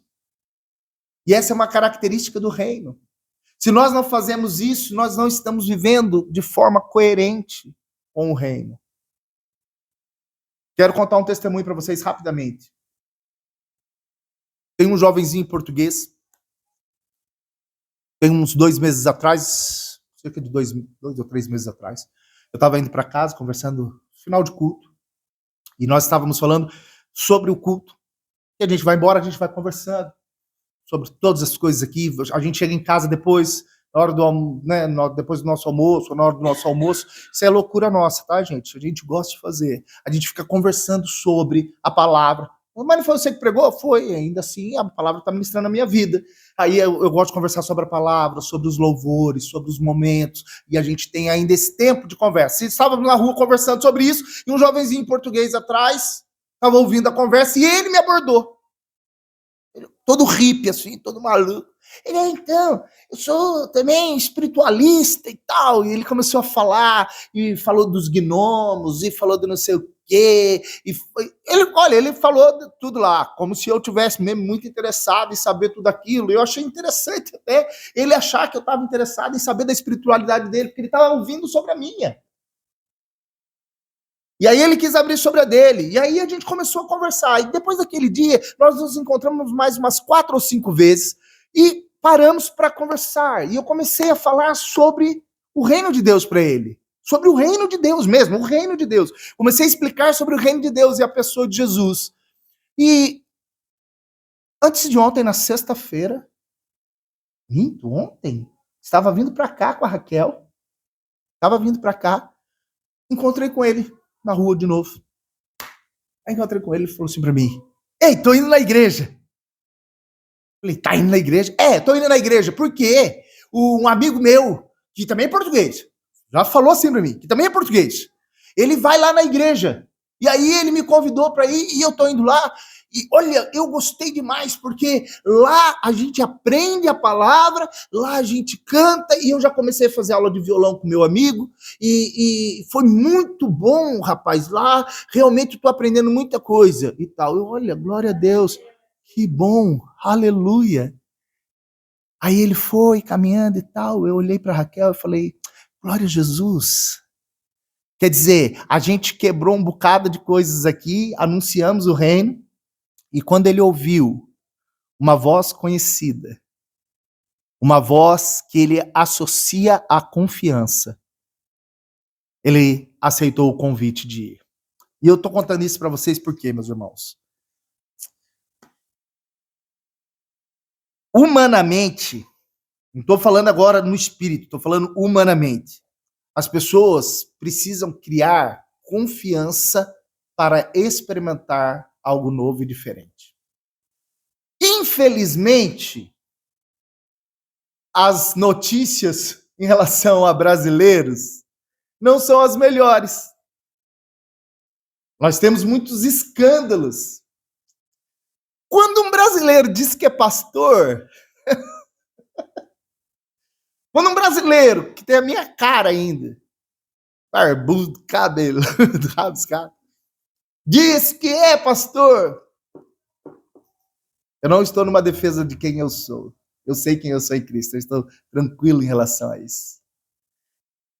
E essa é uma característica do reino. Se nós não fazemos isso, nós não estamos vivendo de forma coerente com o reino. Quero contar um testemunho para vocês rapidamente. Tem um jovenzinho português, tem uns 2 meses atrás, cerca de 2 ou 3 meses atrás, eu estava indo para casa, conversando no final de culto, e nós estávamos falando sobre o culto. E a gente vai embora, a gente vai conversando sobre todas as coisas aqui. A gente chega em casa depois, na hora do, né, depois do nosso almoço, na hora do nosso almoço. Isso é loucura nossa, tá, gente? A gente gosta de fazer. A gente fica conversando sobre a palavra. Mas não foi você que pregou? Foi, ainda assim, a palavra está ministrando a minha vida. Aí eu gosto de conversar sobre a palavra, sobre os louvores, sobre os momentos, e a gente tem ainda esse tempo de conversa. E estávamos na rua conversando sobre isso, e um jovenzinho português atrás estava ouvindo a conversa, e ele me abordou. Todo hippie, assim, todo maluco. Ele, então, eu sou também espiritualista e tal. E ele começou a falar, e falou dos gnomos, e falou do não sei o quê. Ele falou de tudo lá, como se eu tivesse mesmo muito interessado em saber tudo aquilo. E eu achei interessante até ele achar que eu estava interessado em saber da espiritualidade dele, porque ele estava ouvindo sobre a minha. E aí ele quis abrir sobre a dele. E aí a gente começou a conversar. E depois daquele dia, nós nos encontramos mais umas 4 ou 5 vezes e paramos para conversar. E eu comecei a falar sobre o reino de Deus para ele. Sobre o reino de Deus mesmo, o reino de Deus. Comecei a explicar sobre o reino de Deus e a pessoa de Jesus. E antes de ontem, na sexta-feira, ontem, estava vindo para cá com a Raquel. Estava vindo para cá. Encontrei com ele na rua de novo. Aí encontrei com ele e falou assim pra mim: ei, tô indo na igreja. Falei, tá indo na igreja? É, tô indo na igreja. Por quê? Um amigo meu, que também é português, já falou assim pra mim, que também é português, ele vai lá na igreja. E aí ele me convidou pra ir e eu tô indo lá. E olha, eu gostei demais, porque lá a gente aprende a palavra, lá a gente canta, e eu já comecei a fazer aula de violão com meu amigo, e foi muito bom, rapaz, lá realmente estou aprendendo muita coisa e tal. Eu, olha, glória a Deus, que bom, aleluia. Aí ele foi caminhando e tal, eu olhei para Raquel e falei, glória a Jesus. Quer dizer, a gente quebrou um bocado de coisas aqui, anunciamos o reino, e quando ele ouviu uma voz conhecida, uma voz que ele associa à confiança, ele aceitou o convite de ir. E eu estou contando isso para vocês por quê, meus irmãos? Humanamente, não estou falando agora no espírito, estou falando humanamente. As pessoas precisam criar confiança para experimentar algo novo e diferente. Infelizmente, as notícias em relação a brasileiros não são as melhores. Nós temos muitos escândalos. Quando um brasileiro diz que é pastor, quando um brasileiro, que tem a minha cara ainda, barbudo, cabelo, rabiscado, diz que é pastor, eu não estou numa defesa de quem eu sou. Eu sei quem eu sou em Cristo, eu estou tranquilo em relação a isso.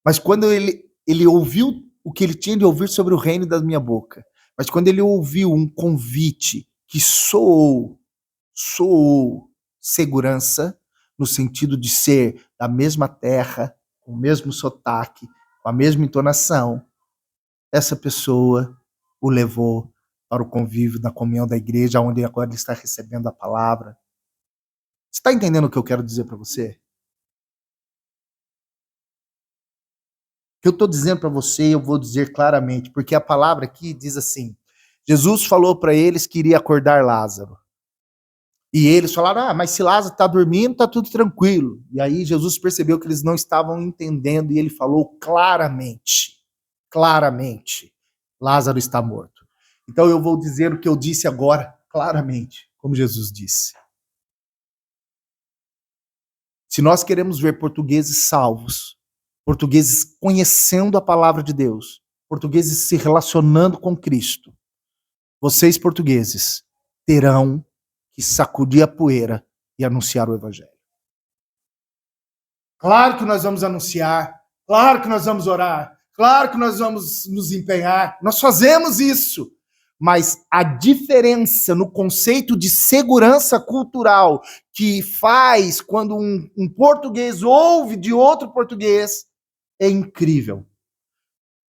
Mas quando ele ouviu o que ele tinha de ouvir sobre o reino da minha boca, mas quando ele ouviu um convite que soou segurança, no sentido de ser da mesma terra, com o mesmo sotaque, com a mesma entonação, essa pessoa o levou para o convívio da comunhão da igreja, onde agora ele está recebendo a palavra. Você está entendendo o que eu quero dizer para você? O que eu estou dizendo para você, eu vou dizer claramente, porque a palavra aqui diz assim: Jesus falou para eles que iria acordar Lázaro. E eles falaram, mas se Lázaro está dormindo, está tudo tranquilo. E aí Jesus percebeu que eles não estavam entendendo e ele falou claramente, Lázaro está morto. Então eu vou dizer o que eu disse agora, claramente, como Jesus disse. Se nós queremos ver portugueses salvos, portugueses conhecendo a palavra de Deus, portugueses se relacionando com Cristo, vocês portugueses terão que sacudir a poeira e anunciar o evangelho. Claro que nós vamos anunciar, claro que nós vamos orar, claro que nós vamos nos empenhar, nós fazemos isso, mas a diferença no conceito de segurança cultural que faz quando um português ouve de outro português é incrível.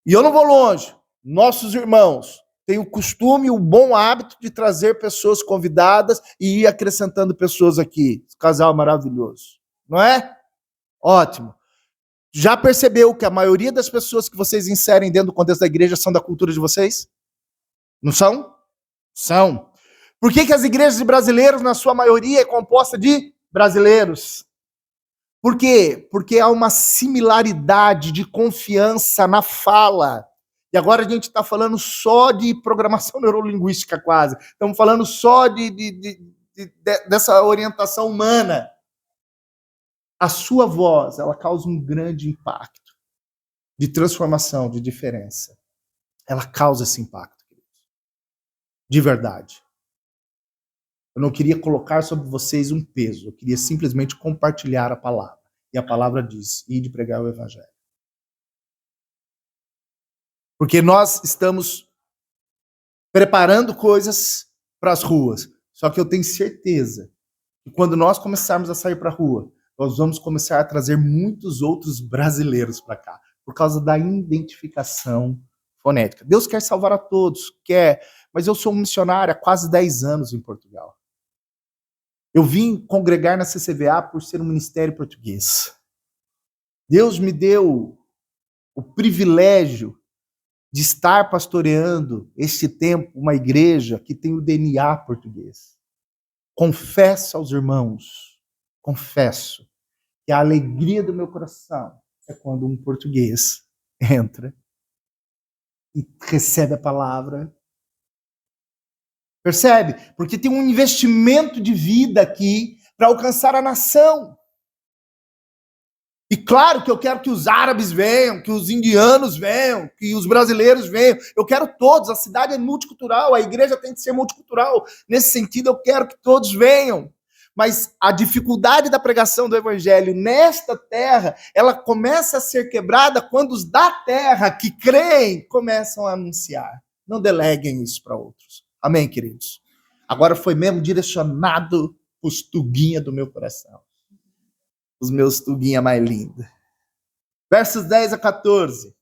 E eu não vou longe, nossos irmãos tem o costume, o bom hábito de trazer pessoas convidadas e ir acrescentando pessoas aqui. Esse casal maravilhoso, não é? Ótimo. Já percebeu que a maioria das pessoas que vocês inserem dentro do contexto da igreja são da cultura de vocês? Não são? São. Por que as igrejas de brasileiros, na sua maioria, é composta de brasileiros? Por quê? Porque há uma similaridade de confiança na fala. E agora a gente está falando só de programação neurolinguística quase. Estamos falando só dessa orientação humana. A sua voz, ela causa um grande impacto de transformação, de diferença. Ela causa esse impacto, de verdade. Eu não queria colocar sobre vocês um peso, eu queria simplesmente compartilhar a palavra. E a palavra diz, ide pregar o evangelho. Porque nós estamos preparando coisas para as ruas. Só que eu tenho certeza que quando nós começarmos a sair para a rua, nós vamos começar a trazer muitos outros brasileiros para cá, por causa da identificação fonética. Deus quer salvar a todos, quer, mas eu sou um missionário há quase 10 anos em Portugal. Eu vim congregar na CCVA por ser um ministério português. Deus me deu o privilégio de estar pastoreando este tempo uma igreja que tem o DNA português. Confesso aos irmãos, confesso, que a alegria do meu coração é quando um português entra e recebe a palavra Percebe? Porque tem um investimento de vida aqui para alcançar a nação. E claro que eu quero que os árabes venham, que os indianos venham, que os brasileiros venham. Eu quero todos. A cidade é multicultural, a igreja tem que ser multicultural. Nesse sentido, eu quero que todos venham. Mas a dificuldade da pregação do evangelho nesta terra, ela começa a ser quebrada quando os da terra que creem começam a anunciar. Não deleguem isso para outros. Amém, queridos? Agora foi mesmo direcionado para os tuguinha do meu coração. Os meus tuguinha mais lindos. Versos 10 a 14.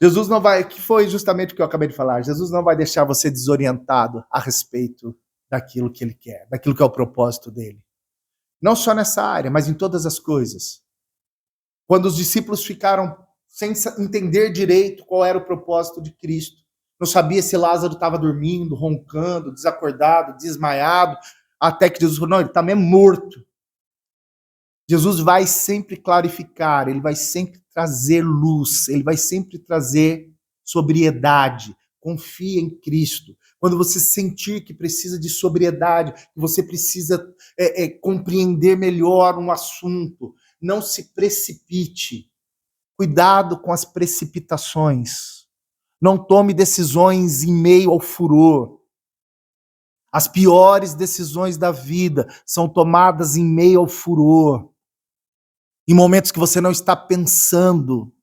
Jesus não vai, que foi justamente o que eu acabei de falar, Jesus não vai deixar você desorientado a respeito daquilo que ele quer, daquilo que é o propósito dele. Não só nessa área, mas em todas as coisas. Quando os discípulos ficaram sem entender direito qual era o propósito de Cristo, não sabia se Lázaro estava dormindo, roncando, desacordado, desmaiado, até que Jesus falou, não, ele está mesmo morto. Jesus vai sempre clarificar, ele vai sempre trazer luz, ele vai sempre trazer sobriedade. Confia em Cristo. Quando você sentir que precisa de sobriedade, que você precisa compreender melhor um assunto, não se precipite. Cuidado com as precipitações. Não tome decisões em meio ao furor. As piores decisões da vida são tomadas em meio ao furor. Em momentos que você não está pensando,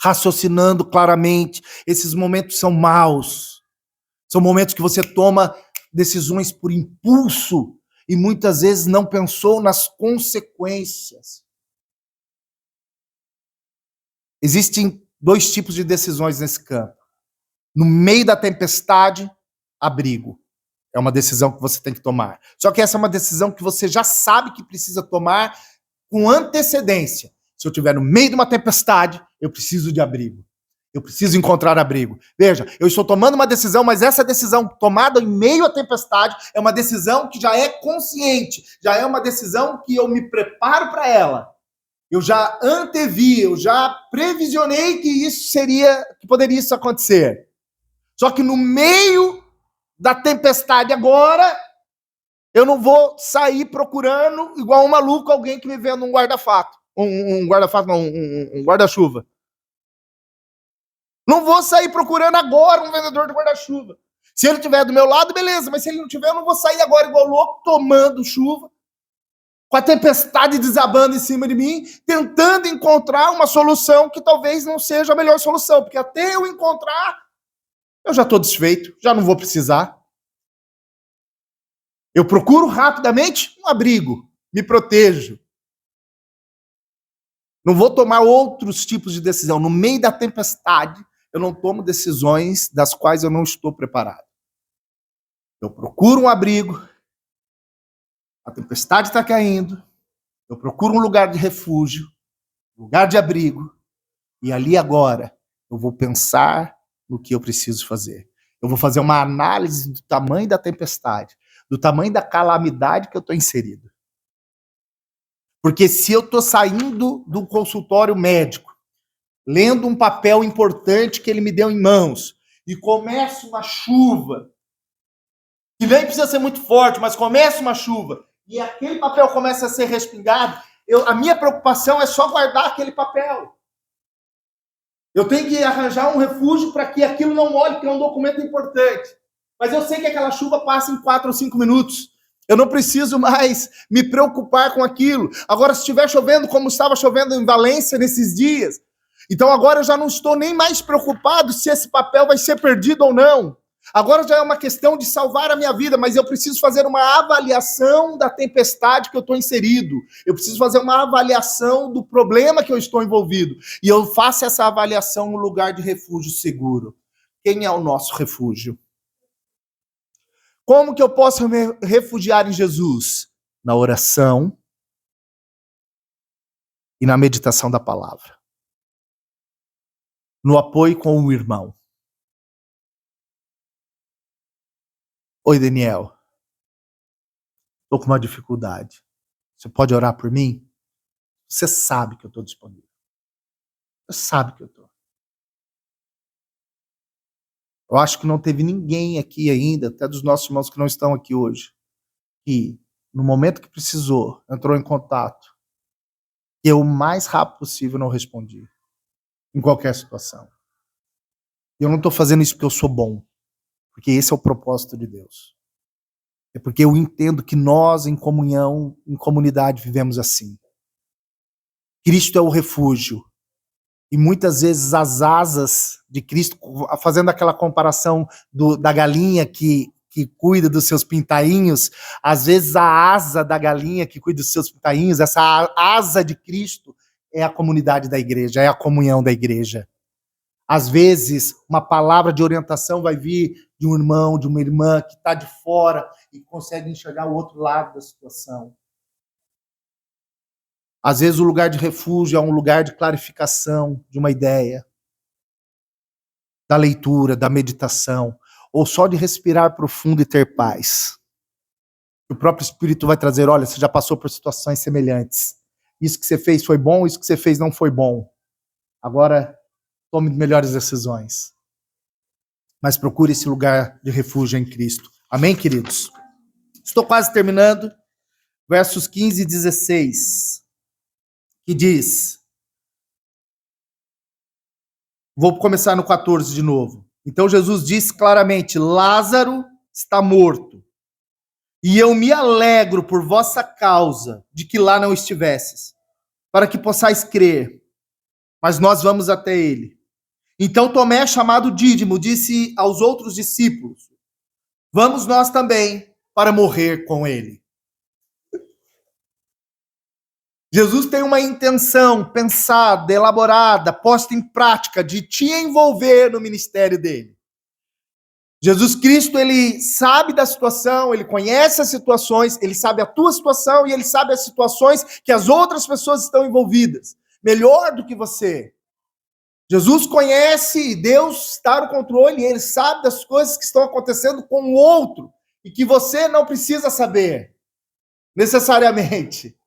raciocinando claramente. Esses momentos são maus. São momentos que você toma decisões por impulso e muitas vezes não pensou nas consequências. Existem dois tipos de decisões nesse campo. No meio da tempestade, abrigo. É uma decisão que você tem que tomar. Só que essa é uma decisão que você já sabe que precisa tomar com antecedência. Se eu estiver no meio de uma tempestade, eu preciso de abrigo. Eu preciso encontrar abrigo. Veja, eu estou tomando uma decisão, mas essa decisão tomada em meio à tempestade é uma decisão que já é consciente, já é uma decisão que eu me preparo para ela. Eu já antevi, eu já previsionei que que poderia isso acontecer. Só que no meio da tempestade agora, eu não vou sair procurando, igual um maluco, alguém que me venda um guarda-fato. Um guarda-fato, não, um guarda-chuva. Não vou sair procurando agora um vendedor de guarda-chuva. Se ele estiver do meu lado, beleza, mas se ele não tiver, eu não vou sair agora igual louco, tomando chuva, com a tempestade desabando em cima de mim, tentando encontrar uma solução que talvez não seja a melhor solução, porque até eu encontrar, eu já estou desfeito, já não vou precisar. Eu procuro rapidamente um abrigo, me protejo. Não vou tomar outros tipos de decisão. No meio da tempestade, eu não tomo decisões das quais eu não estou preparado. Eu procuro um abrigo, a tempestade está caindo, eu procuro um lugar de refúgio, lugar de abrigo, e ali agora eu vou pensar no que eu preciso fazer. Eu vou fazer uma análise do tamanho da tempestade, do tamanho da calamidade que eu estou inserido. Porque se eu estou saindo do consultório médico, lendo um papel importante que ele me deu em mãos, e começa uma chuva, que nem precisa ser muito forte, mas começa uma chuva, e aquele papel começa a ser respingado, a minha preocupação é só guardar aquele papel. Eu tenho que arranjar um refúgio para que aquilo não molhe, porque é um documento importante. Mas eu sei que aquela chuva passa em 4 ou 5 minutos. Eu não preciso mais me preocupar com aquilo. Agora, se estiver chovendo, como estava chovendo em Valência nesses dias, então agora eu já não estou nem mais preocupado se esse papel vai ser perdido ou não. Agora já é uma questão de salvar a minha vida, mas eu preciso fazer uma avaliação da tempestade que eu estou inserido. Eu preciso fazer uma avaliação do problema que eu estou envolvido. E eu faço essa avaliação no lugar de refúgio seguro. Quem é o nosso refúgio? Como que eu posso me refugiar em Jesus? Na oração e na meditação da palavra. No apoio com o irmão. Oi, Daniel. Estou com uma dificuldade. Você pode orar por mim? Você sabe que eu estou disponível. Você sabe que eu estou. Eu acho que não teve ninguém aqui ainda, até dos nossos irmãos que não estão aqui hoje, que no momento que precisou, entrou em contato, e eu o mais rápido possível não respondi, em qualquer situação. Eu não estou fazendo isso porque eu sou bom, porque esse é o propósito de Deus. É porque eu entendo que nós, em comunhão, em comunidade, vivemos assim. Cristo é o refúgio. E muitas vezes as asas de Cristo, fazendo aquela comparação da galinha que cuida dos seus pintainhos, às vezes a asa da galinha que cuida dos seus pintainhos, essa asa de Cristo é a comunidade da igreja, é a comunhão da igreja. Às vezes, uma palavra de orientação vai vir de um irmão, de uma irmã que está de fora e consegue enxergar o outro lado da situação. Às vezes, o lugar de refúgio é um lugar de clarificação de uma ideia, da leitura, da meditação, ou só de respirar profundo e ter paz. O próprio Espírito vai trazer, olha, você já passou por situações semelhantes. Isso que você fez foi bom, isso que você fez não foi bom. Agora, tome melhores decisões. Mas procure esse lugar de refúgio em Cristo. Amém, queridos? Estou quase terminando. Versos 15 e 16. Que diz... Vou começar no 14 de novo. Então Jesus disse claramente, Lázaro está morto. E eu me alegro por vossa causa de que lá não estivesses, para que possais crer. Mas nós vamos até ele. Então Tomé, chamado Dídimo, disse aos outros discípulos, vamos nós também para morrer com ele. Jesus tem uma intenção pensada, elaborada, posta em prática de te envolver no ministério dele. Jesus Cristo, ele sabe da situação, ele conhece as situações, ele sabe a tua situação e ele sabe as situações que as outras pessoas estão envolvidas. Melhor do que você. Jesus conhece, Deus está no controle, ele sabe das coisas que estão acontecendo com o outro e que você não precisa saber, necessariamente.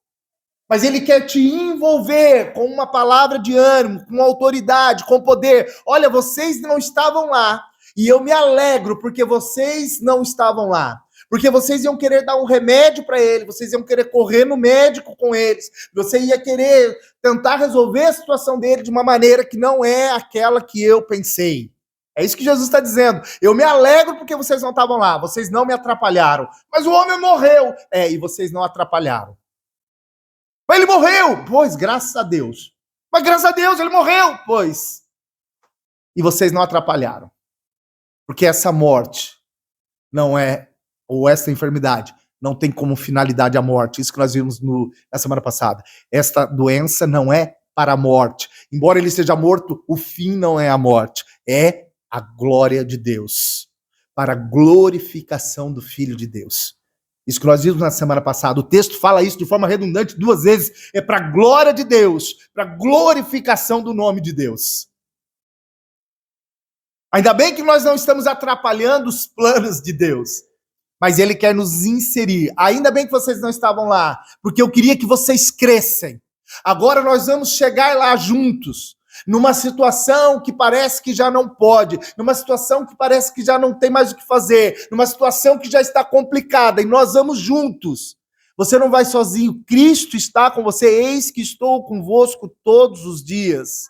Mas ele quer te envolver com uma palavra de ânimo, com autoridade, com poder. Olha, vocês não estavam lá e eu me alegro porque vocês não estavam lá. Porque vocês iam querer dar um remédio para ele, vocês iam querer correr no médico com eles, você ia querer tentar resolver a situação dele de uma maneira que não é aquela que eu pensei. É isso que Jesus está dizendo. Eu me alegro porque vocês não estavam lá, vocês não me atrapalharam. Mas o homem morreu. E vocês não atrapalharam. Mas ele morreu. Pois, graças a Deus. Mas graças a Deus ele morreu. Pois. E vocês não atrapalharam. Porque essa morte não é, ou essa enfermidade, não tem como finalidade a morte. Isso que nós vimos na semana passada. Esta doença não é para a morte. Embora ele esteja morto, o fim não é a morte. É a glória de Deus. Para a glorificação do Filho de Deus. Isso que nós vimos na semana passada. O texto fala isso de forma redundante 2 vezes. É para a glória de Deus. Para a glorificação do nome de Deus. Ainda bem que nós não estamos atrapalhando os planos de Deus. Mas ele quer nos inserir. Ainda bem que vocês não estavam lá, porque eu queria que vocês crescem. Agora nós vamos chegar lá juntos, numa situação que parece que já não pode, numa situação que parece que já não tem mais o que fazer, numa situação que já está complicada, e nós vamos juntos. Você não vai sozinho, Cristo está com você, eis que estou convosco todos os dias.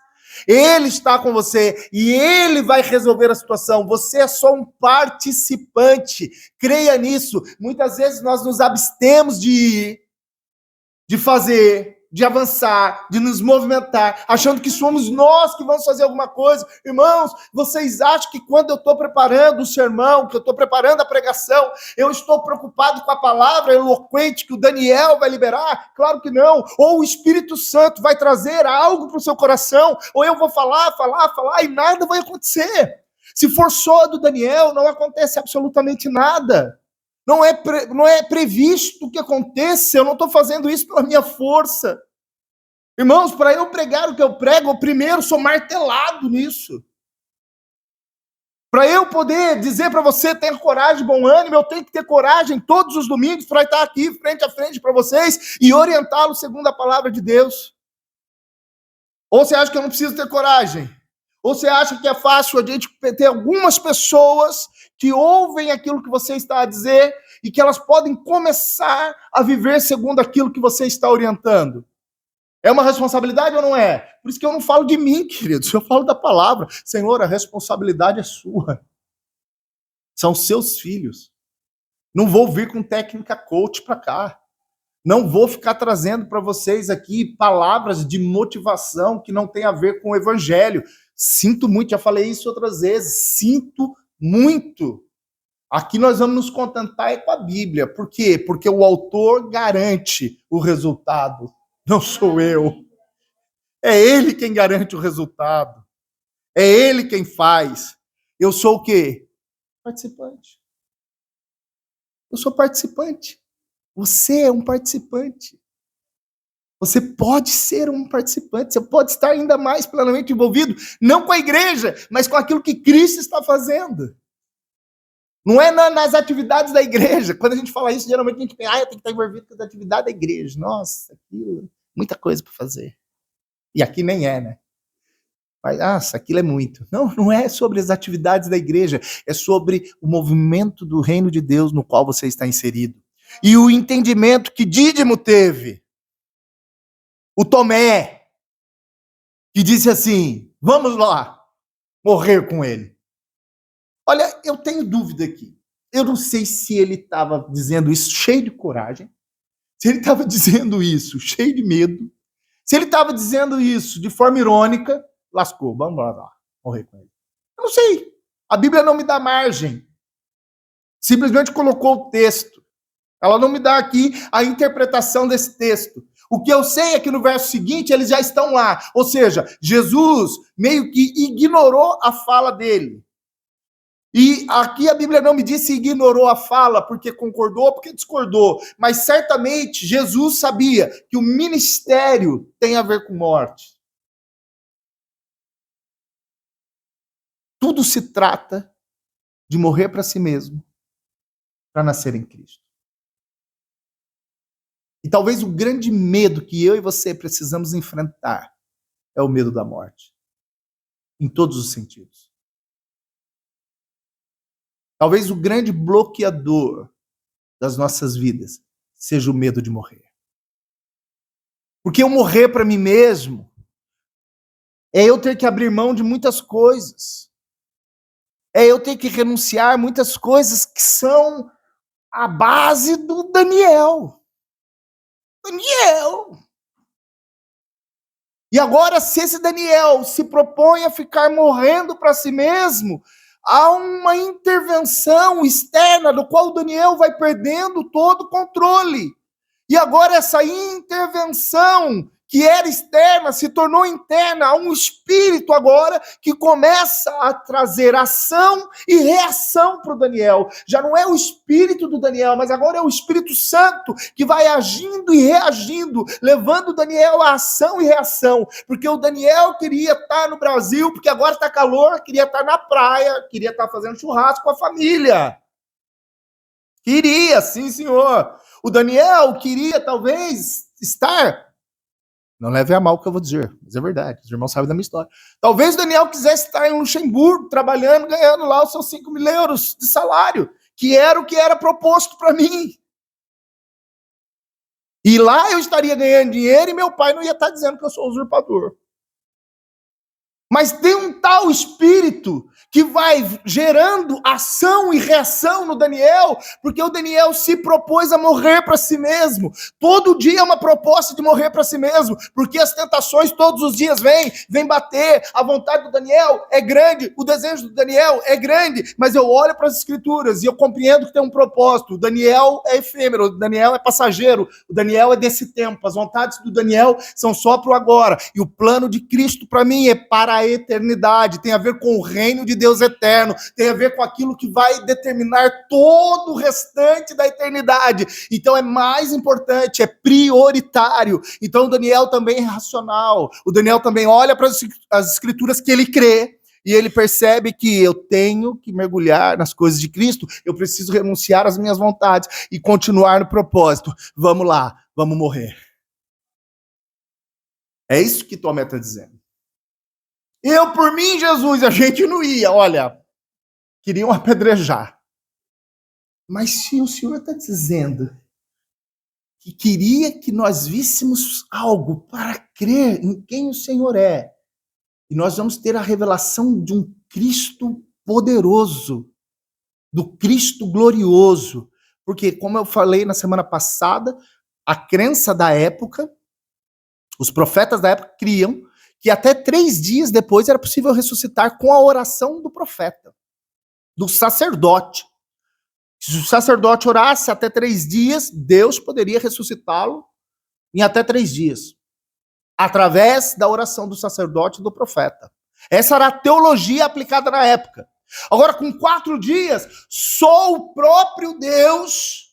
Ele está com você e ele vai resolver a situação. Você é só um participante. Creia nisso. Muitas vezes nós nos abstemos de ir, de fazer, de avançar, de nos movimentar, achando que somos nós que vamos fazer alguma coisa. Irmãos, vocês acham que quando eu estou preparando o sermão, que eu estou preparando a pregação, eu estou preocupado com a palavra eloquente que o Daniel vai liberar? Claro que não. Ou o Espírito Santo vai trazer algo para o seu coração, ou eu vou falar, e nada vai acontecer. Se for só do Daniel, não acontece absolutamente nada. Não é previsto que aconteça, eu não estou fazendo isso pela minha força. Irmãos, para eu pregar o que eu prego, eu primeiro sou martelado nisso. Para eu poder dizer para você, tenha coragem, bom ânimo, eu tenho que ter coragem todos os domingos para estar aqui frente a frente para vocês e orientá-los segundo a palavra de Deus. Ou você acha que eu não preciso ter coragem? Ou você acha que é fácil a gente ter algumas pessoas que ouvem aquilo que você está a dizer e que elas podem começar a viver segundo aquilo que você está orientando? É uma responsabilidade ou não é? Por isso que eu não falo de mim, queridos, eu falo da palavra. Senhor, a responsabilidade é sua. São seus filhos. Não vou vir com técnica coach para cá. Não vou ficar trazendo para vocês aqui palavras de motivação que não tem a ver com o evangelho. Sinto muito, já falei isso outras vezes. Sinto muito. Aqui nós vamos nos contentar com a Bíblia. Por quê? Porque o autor garante o resultado. Não sou eu. É ele quem garante o resultado. É ele quem faz. Eu sou o quê? Participante. Eu sou participante. Você é um participante. Você pode ser um participante. Você pode estar ainda mais plenamente envolvido, não com a igreja, mas com aquilo que Cristo está fazendo. Não é nas atividades da igreja. Quando a gente fala isso, geralmente a gente pensa, eu tenho que estar envolvido com as atividades da igreja. Nossa, aquilo, muita coisa para fazer. E aqui nem é, né? Mas, aquilo é muito. Não, não é sobre as atividades da igreja, é sobre o movimento do reino de Deus no qual você está inserido. E o entendimento que Dídimo teve. O Tomé, que disse assim, vamos lá, morrer com ele. Olha, eu tenho dúvida aqui. Eu não sei se ele estava dizendo isso cheio de coragem, se ele estava dizendo isso cheio de medo, se ele estava dizendo isso de forma irônica, lascou, vamos lá, morrer com ele. Eu não sei. A Bíblia não me dá margem. Simplesmente colocou o texto. Ela não me dá aqui a interpretação desse texto. O que eu sei é que no verso seguinte eles já estão lá. Ou seja, Jesus meio que ignorou a fala dele. E aqui a Bíblia não me diz se ignorou a fala porque concordou ou porque discordou. Mas certamente Jesus sabia que o ministério tem a ver com morte. Tudo se trata de morrer para si mesmo, para nascer em Cristo. E talvez o grande medo que eu e você precisamos enfrentar é o medo da morte. Em todos os sentidos. Talvez o grande bloqueador das nossas vidas seja o medo de morrer. Porque eu morrer para mim mesmo é eu ter que abrir mão de muitas coisas. É eu ter que renunciar a muitas coisas que são a base do Daniel. Daniel! E agora, se esse Daniel se propõe a ficar morrendo para si mesmo, há uma intervenção externa do qual o Daniel vai perdendo todo o controle. E agora essa intervenção que era externa se tornou interna. Há um espírito agora que começa a trazer ação e reação para o Daniel. Já não é o espírito do Daniel, mas agora é o Espírito Santo que vai agindo e reagindo, levando o Daniel à ação e reação. Porque o Daniel queria estar no Brasil, porque agora está calor, queria estar na praia, queria estar fazendo churrasco com a família. Queria, sim, senhor. O Daniel queria, talvez, estar... Não leve a mal o que eu vou dizer, mas é verdade. Os irmãos sabem da minha história. Talvez o Daniel quisesse estar em Luxemburgo, trabalhando, ganhando lá os seus 5 mil euros de salário, que era o que era proposto para mim. E lá eu estaria ganhando dinheiro e meu pai não ia estar dizendo que eu sou usurpador. Mas tem um tal espírito que vai gerando ação e reação no Daniel, porque o Daniel se propôs a morrer para si mesmo. Todo dia é uma proposta de morrer para si mesmo, porque as tentações todos os dias vêm bater. A vontade do Daniel é grande, o desejo do Daniel é grande, mas eu olho para as escrituras e eu compreendo que tem um propósito. O Daniel é efêmero, o Daniel é passageiro, o Daniel é desse tempo. As vontades do Daniel são só para o agora, e o plano de Cristo para mim é para a eternidade, tem a ver com o reino de Deus eterno, tem a ver com aquilo que vai determinar todo o restante da eternidade. Então é mais importante, é prioritário. Então o Daniel também é racional, o Daniel também olha para as escrituras que ele crê, e ele percebe que eu tenho que mergulhar nas coisas de Cristo, eu preciso renunciar às minhas vontades e continuar no propósito. Vamos lá, vamos morrer. É isso que Tomé está dizendo. Eu, por mim, Jesus, a gente não ia. Olha, queriam apedrejar. Mas se o Senhor está dizendo que queria que nós víssemos algo para crer em quem o Senhor é, e nós vamos ter a revelação de um Cristo poderoso, do Cristo glorioso. Porque, como eu falei na semana passada, a crença da época, os profetas da época criam que até 3 dias depois era possível ressuscitar com a oração do profeta, do sacerdote. Se o sacerdote orasse até 3 dias, Deus poderia ressuscitá-lo em até 3 dias, através da oração do sacerdote e do profeta. Essa era a teologia aplicada na época. Agora, com 4 dias, só o próprio Deus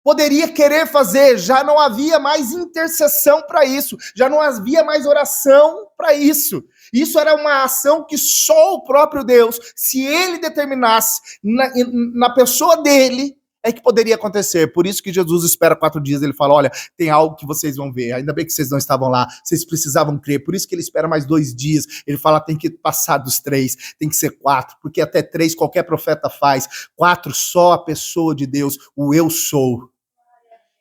poderia querer fazer. Já não havia mais intercessão para isso, já não havia mais oração para isso. Isso era uma ação que só o próprio Deus, se ele determinasse na pessoa dele, é que poderia acontecer. Por isso que Jesus espera 4 dias. Ele fala, olha, tem algo que vocês vão ver. Ainda bem que vocês não estavam lá. Vocês precisavam crer. Por isso que ele espera mais 2 dias. Ele fala, tem que passar dos 3. Tem que ser 4. Porque até 3 qualquer profeta faz. 4 só a pessoa de Deus. O eu sou.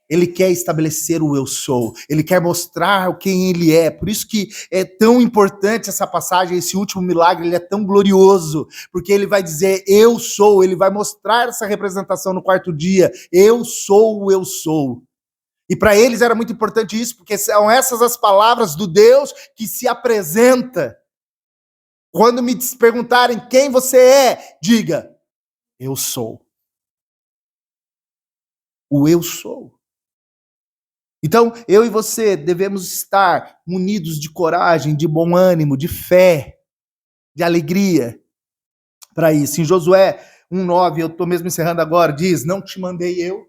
Ele quer estabelecer o eu sou. Ele quer mostrar quem ele é. Por isso que é tão importante essa passagem, esse último milagre, ele é tão glorioso. Porque ele vai dizer, eu sou. Ele vai mostrar essa representação no 4º dia. Eu sou o eu sou. E para eles era muito importante isso, porque são essas as palavras do Deus que se apresenta. Quando me perguntarem quem você é, diga, eu sou. O eu sou. Então, eu e você devemos estar munidos de coragem, de bom ânimo, de fé, de alegria para isso. Em Josué 1:9, eu estou mesmo encerrando agora, diz, não te mandei eu.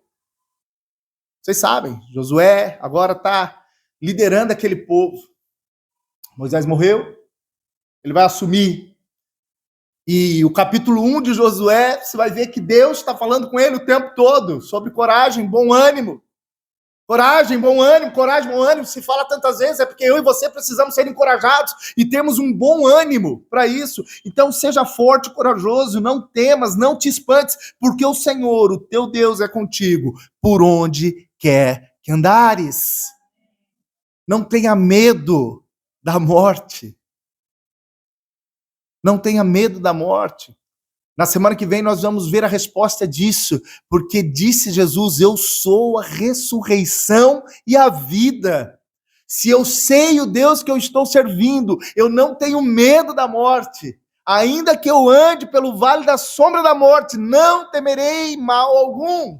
Vocês sabem, Josué agora está liderando aquele povo. Moisés morreu, ele vai assumir. E o capítulo 1 de Josué, você vai ver que Deus está falando com ele o tempo todo sobre coragem, bom ânimo. Coragem, bom ânimo, se fala tantas vezes, é porque eu e você precisamos ser encorajados e temos um bom ânimo para isso. Então seja forte e corajoso, não temas, não te espantes, porque o Senhor, o teu Deus, é contigo, por onde quer que andares. Não tenha medo da morte. Não tenha medo da morte. Na semana que vem nós vamos ver a resposta disso, porque disse Jesus, eu sou a ressurreição e a vida. Se eu sei o Deus que eu estou servindo, eu não tenho medo da morte. Ainda que eu ande pelo vale da sombra da morte, não temerei mal algum.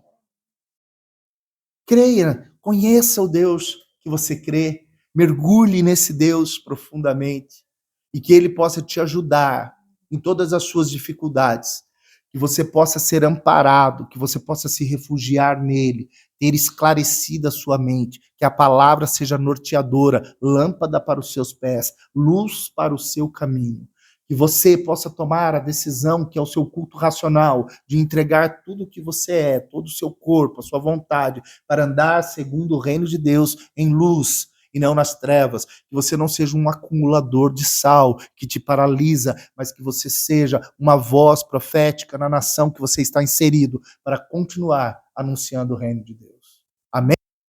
Creia, conheça o Deus que você crê, mergulhe nesse Deus profundamente e que ele possa te ajudar em todas as suas dificuldades, que você possa ser amparado, que você possa se refugiar nele, ter esclarecida a sua mente, que a palavra seja norteadora, lâmpada para os seus pés, luz para o seu caminho. Que você possa tomar a decisão, que é o seu culto racional, de entregar tudo o que você é, todo o seu corpo, a sua vontade, para andar segundo o reino de Deus em luz, e não nas trevas, que você não seja um acumulador de sal que te paralisa, mas que você seja uma voz profética na nação que você está inserido para continuar anunciando o reino de Deus. Amém?